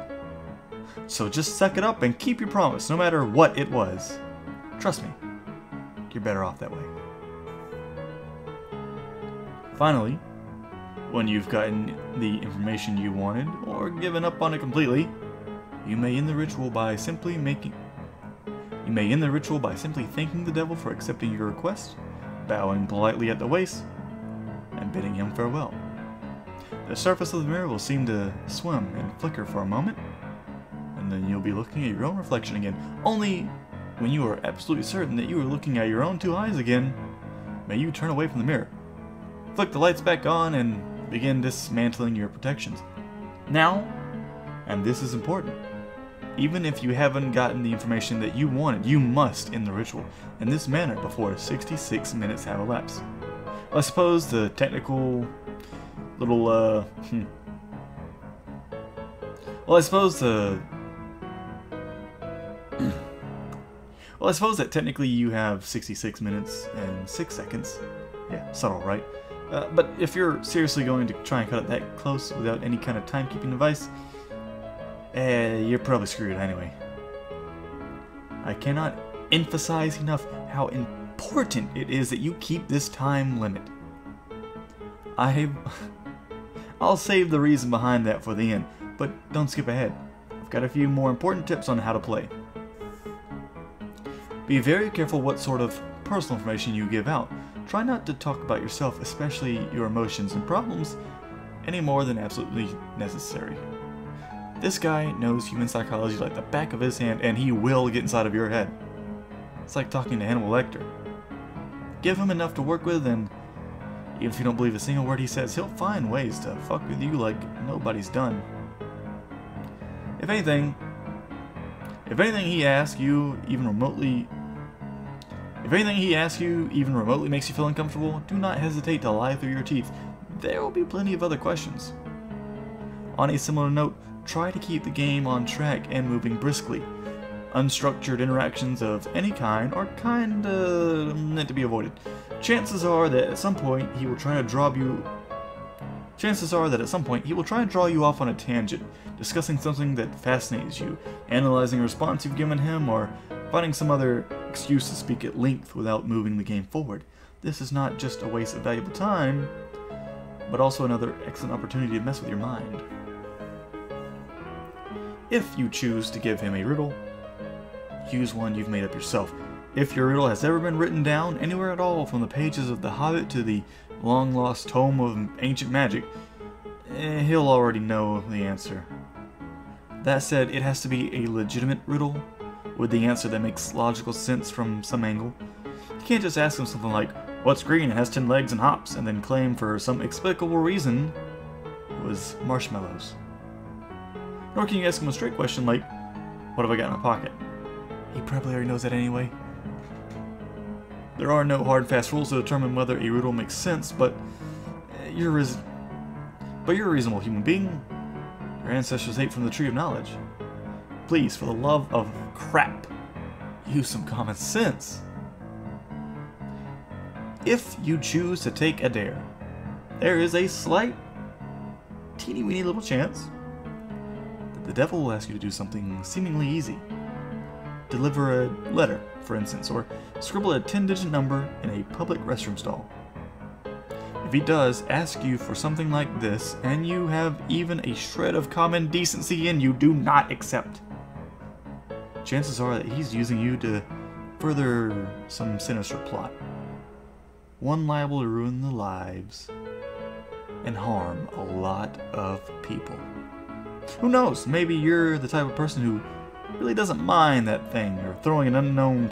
So just suck it up and keep your promise, no matter what it was. Trust me, you're better off that way. Finally, when you've gotten the information you wanted, or given up on it completely, you may end the ritual by simply thanking the devil for accepting your request, bowing politely at the waist, and bidding him farewell. The surface of the mirror will seem to swim and flicker for a moment, and then you'll be looking at your own reflection again. Only when you are absolutely certain that you are looking at your own two eyes again, may you turn away from the mirror, flick the lights back on, and begin dismantling your protections. Now, and this is important, even if you haven't gotten the information that you wanted, you must end the ritual in this manner before 66 minutes have elapsed. I suppose the technical little, Well, I suppose that technically you have 66 minutes and 6 seconds. Yeah, subtle, right? But if you're seriously going to try and cut it that close without any kind of timekeeping device, you're probably screwed anyway. I cannot emphasize enough how important it is that you keep this time limit. I'll save the reason behind that for the end, but don't skip ahead. I've got a few more important tips on how to play. Be very careful what sort of personal information you give out. Try not to talk about yourself, especially your emotions and problems, any more than absolutely necessary. This guy knows human psychology like the back of his hand, and he will get inside of your head. It's like talking to Hannibal Lecter. Give him enough to work with, and even if you don't believe a single word he says, he'll find ways to fuck with you like nobody's done. If anything he asks you even remotely makes you feel uncomfortable, do not hesitate to lie through your teeth. There will be plenty of other questions. On a similar note, try to keep the game on track and moving briskly. Unstructured interactions of any kind are kinda meant to be avoided. Chances are that at some point he will try to draw you off on a tangent, discussing something that fascinates you, analyzing a response you've given him, or finding some other excuse to speak at length without moving the game forward. This is not just a waste of valuable time, but also another excellent opportunity to mess with your mind. If you choose to give him a riddle, use one you've made up yourself. If your riddle has ever been written down anywhere at all, from the pages of The Hobbit to the long-lost tome of ancient magic, he'll already know the answer. That said, it has to be a legitimate riddle, with the answer that makes logical sense from some angle. You can't just ask him something like, "What's green and has 10 legs and hops?" and then claim for some explicable reason it was marshmallows. Nor can you ask him a straight question like, "What have I got in my pocket?" He probably already knows that anyway. There are no hard and fast rules to determine whether a riddle makes sense, but you're a reasonable human being. Your ancestors ate from the tree of knowledge. Please, for the love of crap, use some common sense. If you choose to take a dare, there is a slight, teeny-weeny little chance that the devil will ask you to do something seemingly easy. Deliver a letter, for instance, or scribble a 10-digit number in a public restroom stall. If he does ask you for something like this, and you have even a shred of common decency in you, do not accept. Chances are that he's using you to further some sinister plot. One liable to ruin the lives and harm a lot of people. Who knows, maybe you're the type of person who really doesn't mind that thing, or throwing an unknown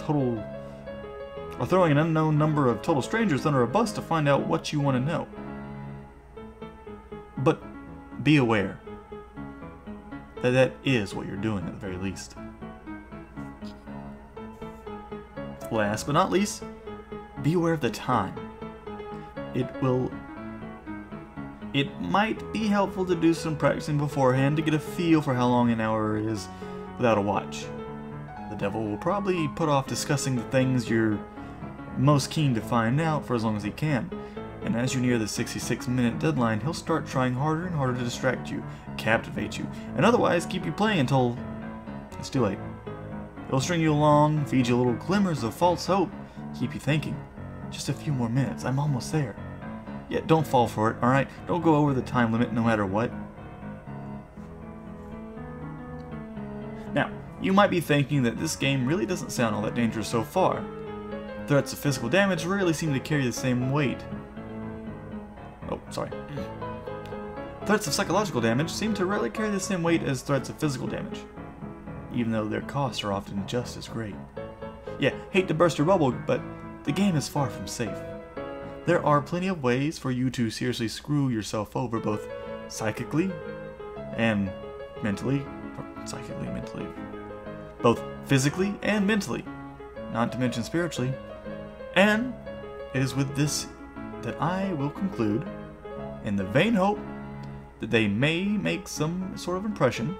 number of total strangers under a bus to find out what you want to know. But be aware that that is what you're doing at the very least. Last but not least, be aware of the time. It might be helpful to do some practicing beforehand to get a feel for how long an hour is without a watch. The devil will probably put off discussing the things you're most keen to find out for as long as he can, and as you near the 66-minute deadline, he'll start trying harder and harder to distract you, captivate you, and otherwise keep you playing until it's too late. He'll string you along, feed you little glimmers of false hope, keep you thinking, just a few more minutes, I'm almost there. Yet don't fall for it, alright? Don't go over the time limit no matter what. Now, you might be thinking that this game really doesn't sound all that dangerous so far. Threats of physical damage rarely seem to carry the same weight. Threats of psychological damage seem to rarely carry the same weight as threats of physical damage, even though their costs are often just as great. Yeah, hate to burst your bubble, but the game is far from safe. There are plenty of ways for you to seriously screw yourself over, both psychically and mentally. Both physically and mentally, not to mention spiritually. And it is with this that I will conclude, in the vain hope that they may make some sort of impression.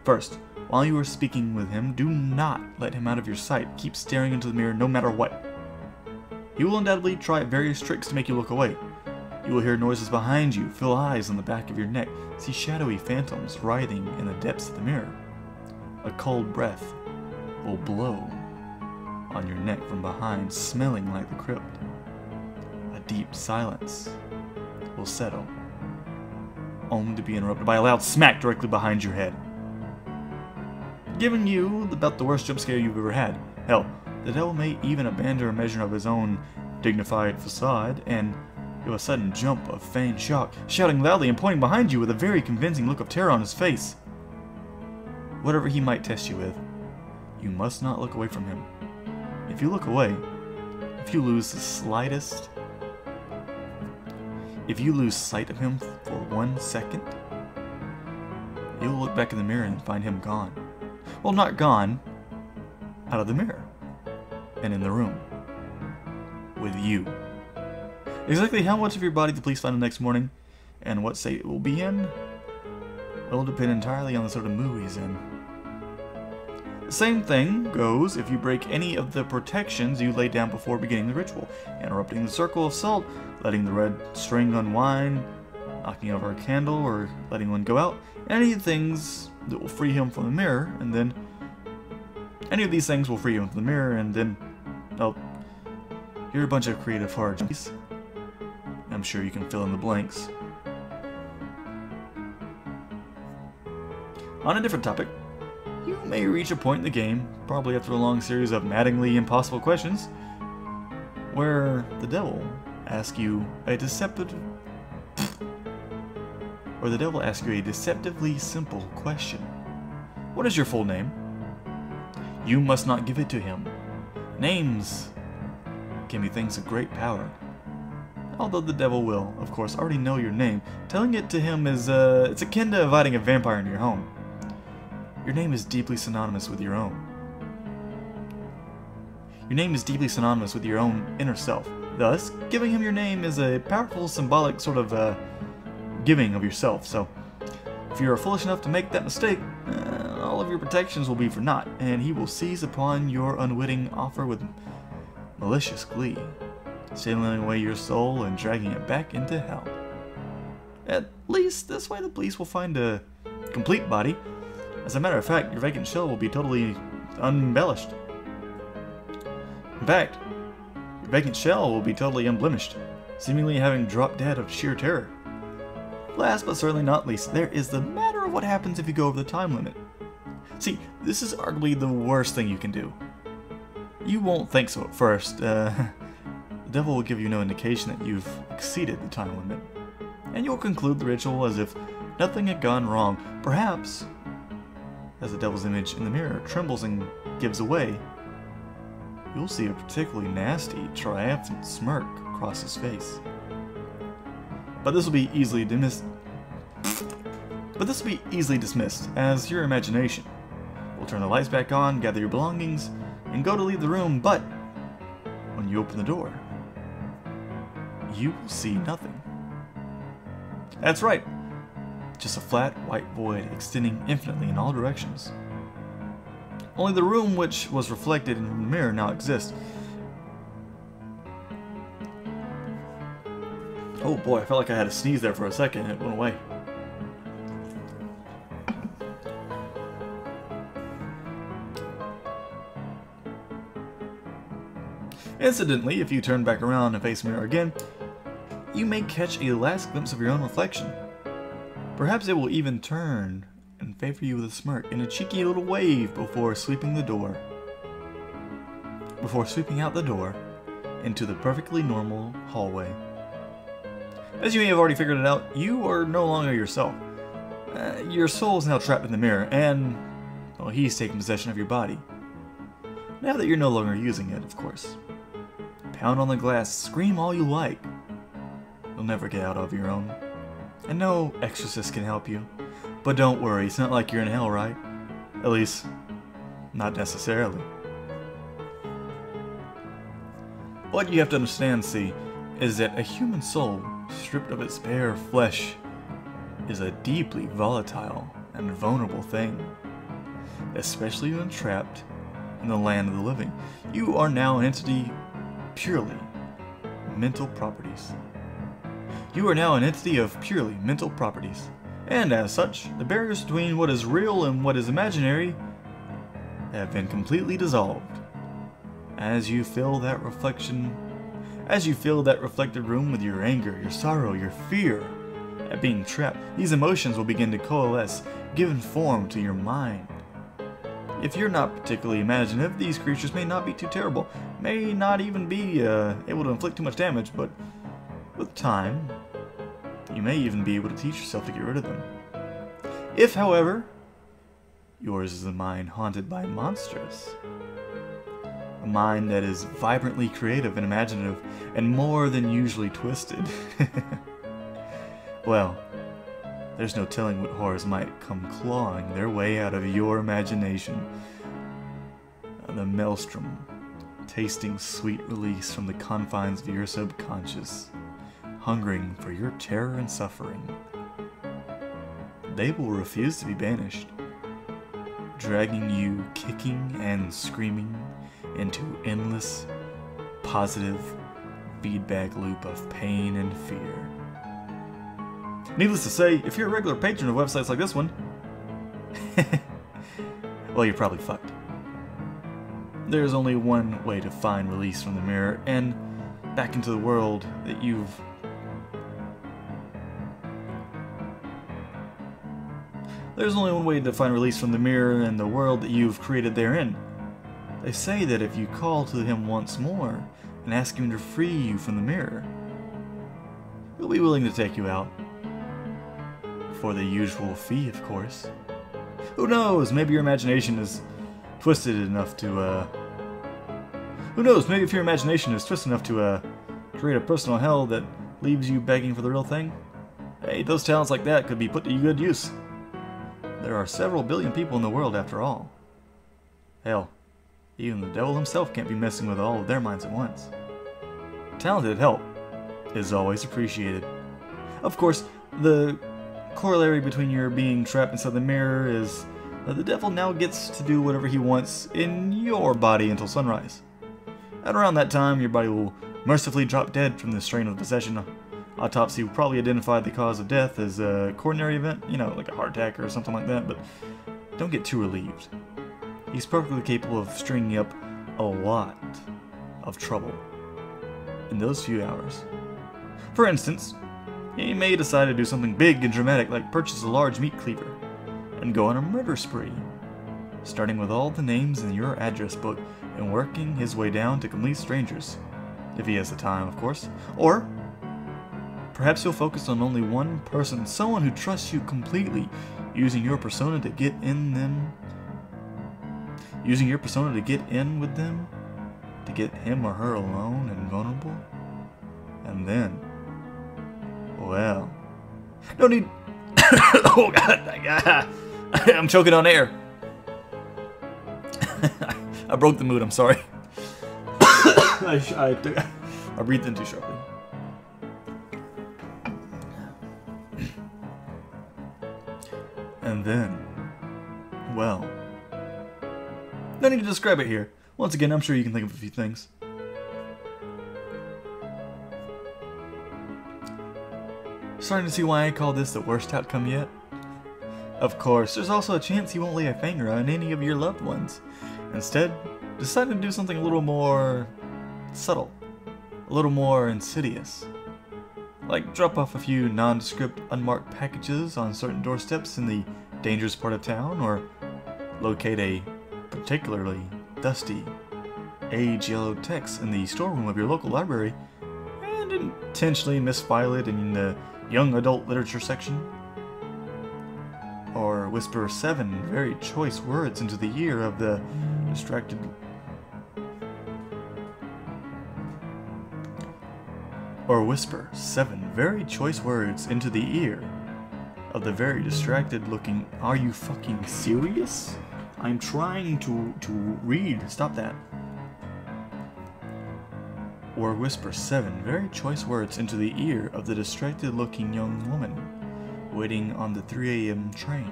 First, while you are speaking with him, do not let him out of your sight. Keep staring into the mirror no matter what. He will undoubtedly try various tricks to make you look away. You will hear noises behind you, feel eyes on the back of your neck, see shadowy phantoms writhing in the depths of the mirror. A cold breath will blow on your neck from behind, smelling like the crypt. A deep silence will settle, only to be interrupted by a loud smack directly behind your head, giving you about the worst jump scare you've ever had. Hell, the devil may even abandon a measure of his own dignified facade and give a sudden jump of feigned shock, shouting loudly and pointing behind you with a very convincing look of terror on his face. Whatever he might test you with, you must not look away from him. If you look away, if you lose the slightest, if you lose sight of him for 1 second, you'll look back in the mirror and find him gone. Well, not gone, out of the mirror, and in the room, with you. Exactly how much of your body the police find the next morning, and what state it will be in, will depend entirely on the sort of mood he's in. The same thing goes if you break any of the protections you laid down before beginning the ritual, interrupting the circle of salt, letting the red string unwind, knocking over a candle, or letting one go out, any of the things that will free him from the mirror, and then oh, you're a bunch of creative horror junkies. I'm sure you can fill in the blanks. On a different topic, you may reach a point in the game, probably after a long series of maddeningly impossible questions, where the devil asks you a deceptively simple question. What is your full name? You must not give it to him. Names can be things of great power. Although the devil will, of course, already know your name, telling it to him is, it's akin to inviting a vampire into your home. Your name is deeply synonymous with your own. Your name is deeply synonymous with your own inner self. Thus, giving him your name is a powerful symbolic sort of, giving of yourself. So, if you are foolish enough to make that mistake, all of your protections will be for naught, and he will seize upon your unwitting offer with malicious glee, stealing away your soul and dragging it back into hell. At least this way the police will find a complete body. As a matter of fact, your vacant shell will be totally unembellished. In fact, your vacant shell will be totally unblemished, seemingly having dropped dead of sheer terror. Last but certainly not least, there is the matter of what happens if you go over the time limit. See, this is arguably the worst thing you can do. You won't think so at first. The devil will give you no indication that you've exceeded the time limit, and you'll conclude the ritual as if nothing had gone wrong. Perhaps, as the devil's image in the mirror trembles and gives away, you'll see a particularly nasty, triumphant smirk across his face. But this will be easily dismissed as your imagination. We'll turn the lights back on, gather your belongings, and go to leave the room, but when you open the door, you will see nothing. That's right, just a flat white void extending infinitely in all directions. Only the room which was reflected in the mirror now exists. Oh boy, I felt like I had a sneeze there for a second and it went away. Incidentally, if you turn back around and face the mirror again, you may catch a last glimpse of your own reflection. Perhaps it will even turn and favor you with a smirk and a cheeky little wave before sweeping out the door into the perfectly normal hallway. As you may have already figured it out, you are no longer yourself. Your soul is now trapped in the mirror, and well, he's taken possession of your body. Now that you're no longer using it, of course. Pound on the glass, scream all you like. You'll never get out of your own. And no exorcist can help you. But don't worry, it's not like you're in hell, right? At least, not necessarily. What you have to understand, see, is that a human soul, stripped of its bare flesh, is a deeply volatile and vulnerable thing. Especially when trapped in the land of the living. You are now an entity purely mental properties. You are now an entity of purely mental properties. And as such, the barriers between what is real and what is imaginary have been completely dissolved. As you feel that reflection, As you fill that reflected room with your anger, your sorrow, your fear at being trapped, these emotions will begin to coalesce, giving form to your mind. If you're not particularly imaginative, these creatures may not be too terrible, may not even be able to inflict too much damage, but with time, you may even be able to teach yourself to get rid of them. If, however, yours is a mind haunted by monsters, a mind that is vibrantly creative and imaginative, and more than usually twisted, well, there's no telling what horrors might come clawing their way out of your imagination. The maelstrom, tasting sweet release from the confines of your subconscious, hungering for your terror and suffering. They will refuse to be banished, dragging you kicking and screaming into endless, positive feedback loop of pain and fear. Needless to say, if you're a regular patron of websites like this one, well, you're probably fucked. There's only one way to find release from the mirror and back into the world that you've... There's only one way to find release from the mirror and the world that you've created therein. They say that if you call to him once more and ask him to free you from the mirror, he'll be willing to take you out. For the usual fee, of course. Who knows, maybe your imagination is twisted enough to, Who knows, maybe if your imagination is twisted enough to, create a personal hell that leaves you begging for the real thing, hey, those talents like that could be put to good use. There are several billion people in the world, after all. Hell, even the devil himself can't be messing with all of their minds at once. Talented help is always appreciated. Of course, the corollary between your being trapped inside the mirror is that the devil now gets to do whatever he wants in your body until sunrise. At around that time, your body will mercifully drop dead from the strain of the possession. Autopsy will probably identify the cause of death as a coronary event, you know, like a heart attack or something like that, but don't get too relieved. He's perfectly capable of stringing up a lot of trouble in those few hours. For instance, he may decide to do something big and dramatic like purchase a large meat cleaver and go on a murder spree, starting with all the names in your address book and working his way down to complete strangers, if he has the time, of course. Or perhaps he'll focus on only one person, someone who trusts you completely, using your persona to get in with them, to get him or her alone and vulnerable. And then, well, no need. Oh God, I'm choking on air. I broke the mood. I'm sorry. I breathed in too sharply. And then, well, no need to describe it here. Once again, I'm sure you can think of a few things. Starting to see why I call this the worst outcome yet? Of course, there's also a chance he won't lay a finger on any of your loved ones. Instead, deciding to do something a little more subtle, a little more insidious. Like drop off a few nondescript, unmarked packages on certain doorsteps in the dangerous part of town, or locate a particularly dusty, age-yellow text in the storeroom of your local library, and intentionally misfile it in the young adult literature section. Or whisper 7 very choice words into the ear of the distracted... Or whisper 7 very choice words into the ear of the very distracted looking... Are you fucking serious? I'm trying to read. Stop that. Or whisper 7 very choice words into the ear of the distracted looking young woman waiting on the 3 a.m. train.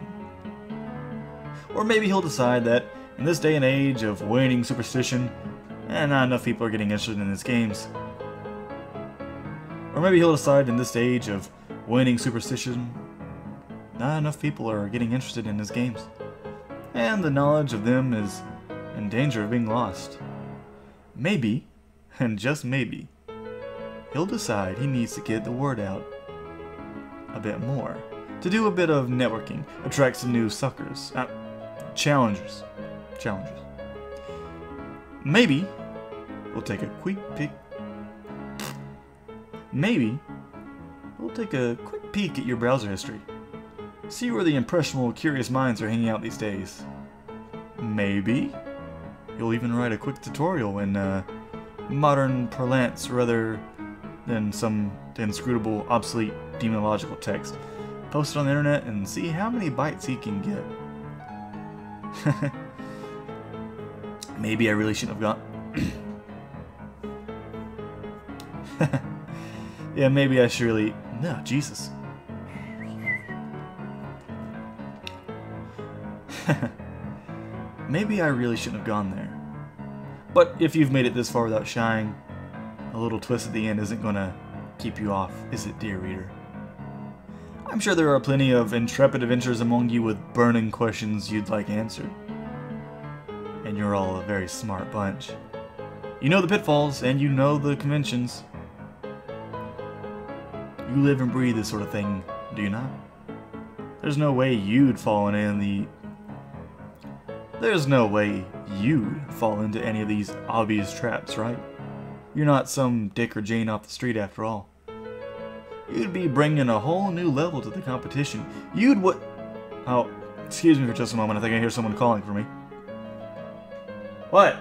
Or maybe he'll decide that in this day and age of waning superstition, not enough people are getting interested in his games. Or maybe he'll decide in this age of waning superstition, not enough people are getting interested in his games, and the knowledge of them is in danger of being lost. Maybe, and just maybe, he'll decide he needs to get the word out a bit more. To do a bit of networking, attract some new suckers. Challengers. Maybe we'll take a quick peek. At your browser history. See where the impressionable, curious minds are hanging out these days. Maybe you'll even write a quick tutorial in modern parlance rather than some inscrutable, obsolete, demonological text. Post it on the internet and see how many bites you can get. Maybe I really shouldn't have gone. Yeah, maybe I should really. No, Jesus. Maybe I really shouldn't have gone there. But if you've made it this far without shying, a little twist at the end isn't gonna keep you off, is it, dear reader? I'm sure there are plenty of intrepid adventurers among you with burning questions you'd like answered. And you're all a very smart bunch. You know the pitfalls, and you know the conventions. You live and breathe this sort of thing, do you not? There's no way you'd fall into any of these obvious traps, right? You're not some Dick or Jane off the street after all. You'd be bringing a whole new level to the competition. Oh, excuse me for just a moment. I think I hear someone calling for me. What?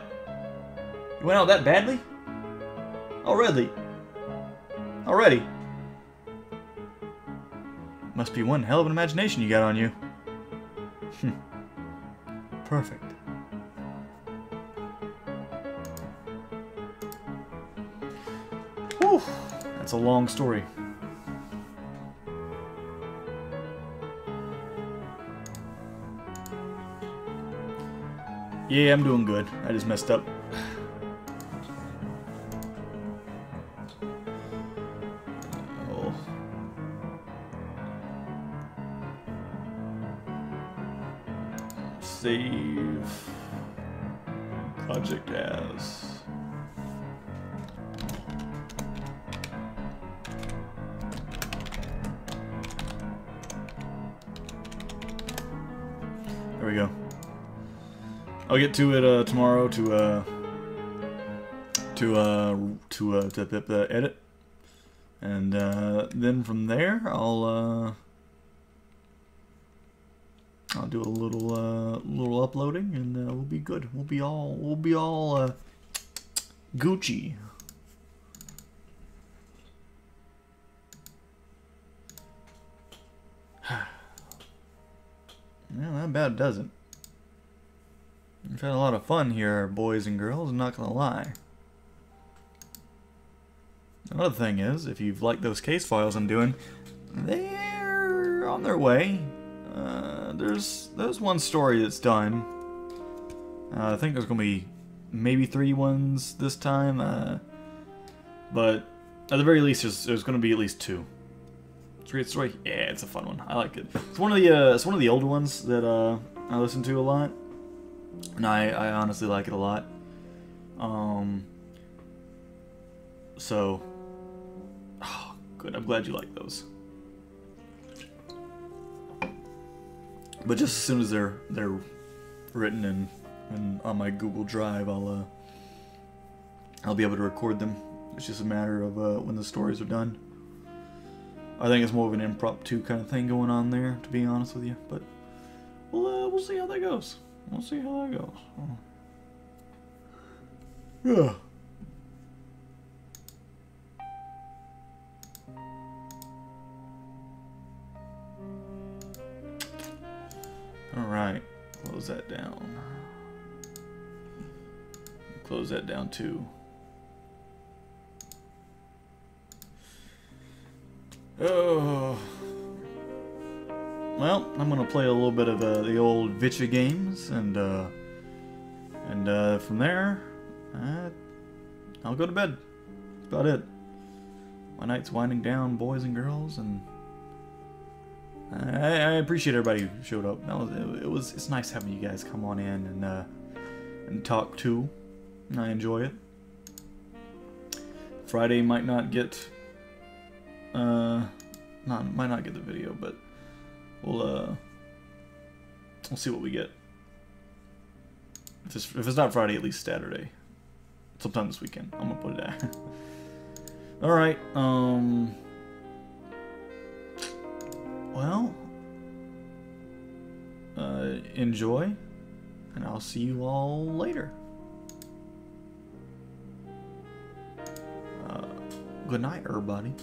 You went out that badly? Already? Must be one hell of an imagination you got on you. Perfect. Whew, that's a long story. Yeah, I'm doing good. I just messed up. Oh. Save. Project as. There we go. I'll get to it tomorrow to edit, and then from there I'll do a little uploading, and we'll be good. We'll be all Gucci. Well, that bad doesn't. We've had a lot of fun here, boys and girls, I'm not gonna lie. Another thing is, if you've liked those case files I'm doing, they're on their way. There's one story that's done. I think there's gonna be maybe 3 ones this time, but at the very least there's gonna be at least 2. It's a great story. Yeah, it's a fun one. I like it. It's one of the older ones that I listen to a lot. And I honestly like it a lot. So, oh, good. I'm glad you like those. But just as soon as they're written and on my Google Drive, I'll be able to record them. It's just a matter of when the stories are done. I think it's more of an impromptu kind of thing going on there, to be honest with you. But we'll see how that goes. We'll see how that goes. Yeah. Alright. Close that down. Close that down too. Oh. Well, I'm gonna play a little bit of the old Vitcha games, and from there, I'll go to bed. That's about it. My night's winding down, boys and girls, and I appreciate everybody who showed up. It's nice having you guys come on in and talk too. I enjoy it. Friday might not get might not get the video, but we'll see what we get. If it's not Friday, at least Saturday. Sometime this weekend. I'm gonna put it at. Alright, well, enjoy, and I'll see you all later. Good night, everybody.